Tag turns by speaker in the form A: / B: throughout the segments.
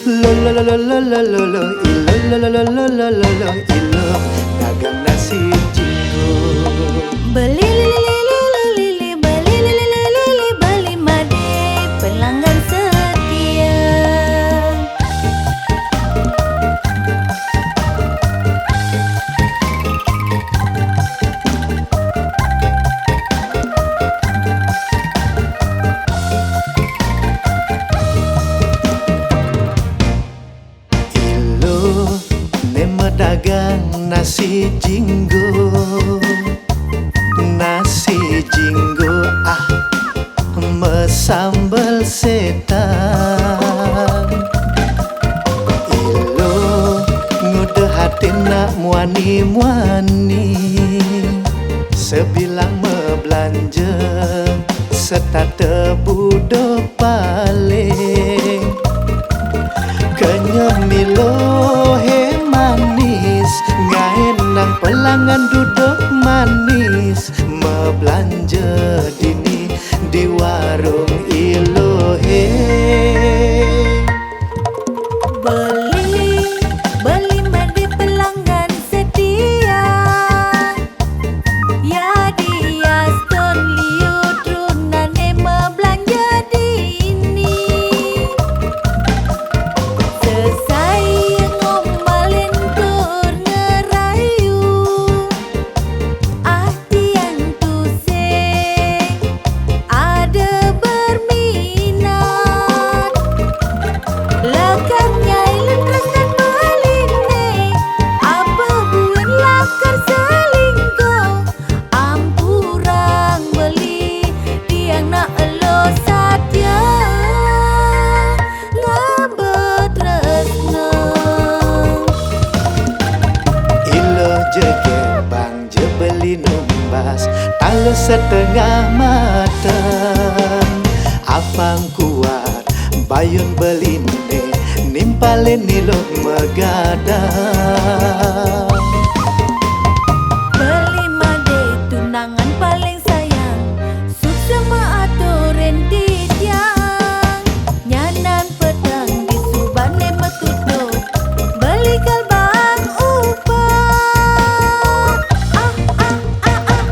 A: Lo lo lo lo lo lo lo lo ilo lo lo lo lo lo lo lo ilo dagang nasi jinggo.
B: Beli lili lili lili beli lili lili beli made pelanggan setia.
A: Dagang nasi jinggo, nasi jinggo mesambel setan. Ilo ngude hatina muani-muani, sebilang membelanja setate budo paling kenyemilo manis, ngaenang pelanggan duduk manis, membelanja dini di warung ilo
B: Beli made pelanggan setia. Ya dia ston liut runane membelanja dini. Selesai ngombalin tur ngerayu, tiang tuseng ada berminat. Lakarnya ilentras dan maline, apa buin lakar selingkuh. Ampurang beli tiang nak elo satya ngabetresna.
A: ilo jege bang je beli numbas talo setengah mateng. Apang kuat bayun beline nimpalin ilo megadang.
B: Beli made tunangan paling sayang, suksema aturin di tiang. Nyanan pedang di subane metutup, beli kalbang upah.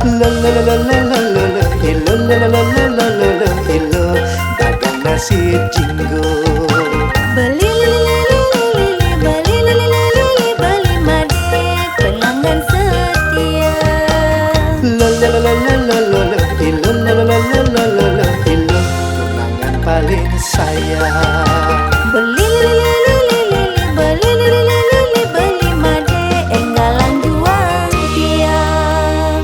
A: Lo lo lo lo lo lo lo lo ilo lo lo lo lo lo lo lo ilo dagang nasi jinggo.
B: Beli lili lili beli lili lili beli made pelanggan setia.
A: Lo lo lo lo lo lo lo lo ilo lo lo lo lo lo lo lo ilo tunangan paling sayang.
B: Beli lili lili beli lili lili beli made enggalan juang tiang.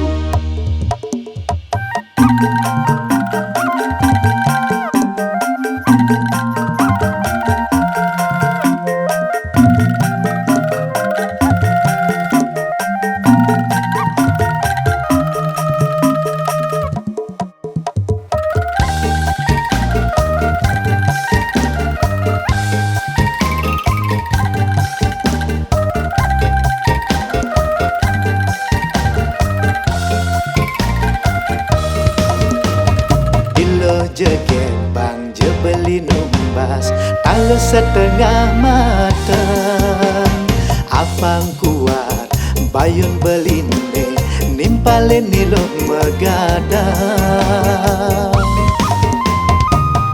A: Jegen bang je beli numbas talo setengah mateng. Apang kuat bayun beline nimpalin ilo megadang.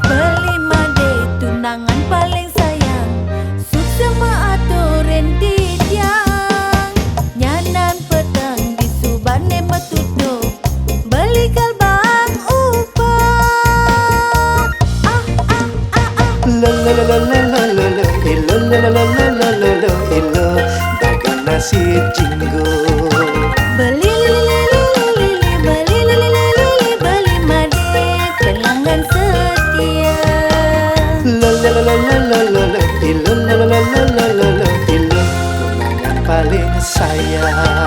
B: Beli made tunangan paling sayang, suksema aturin di tiang. Nyanan pedang di subane metutup, beli kalbang upah.
A: Lo lo lo lo lo lo lo lo ilo lo lo lo lo lo lo lo ilo dagang nasi jinggo.
B: Beli lili lili beli lili lili beli made pelanggan setia.
A: Lo lo lo lo lo lo lo lo ilo lo lo lo lo lo lo lo ilo tunangan paling sayang.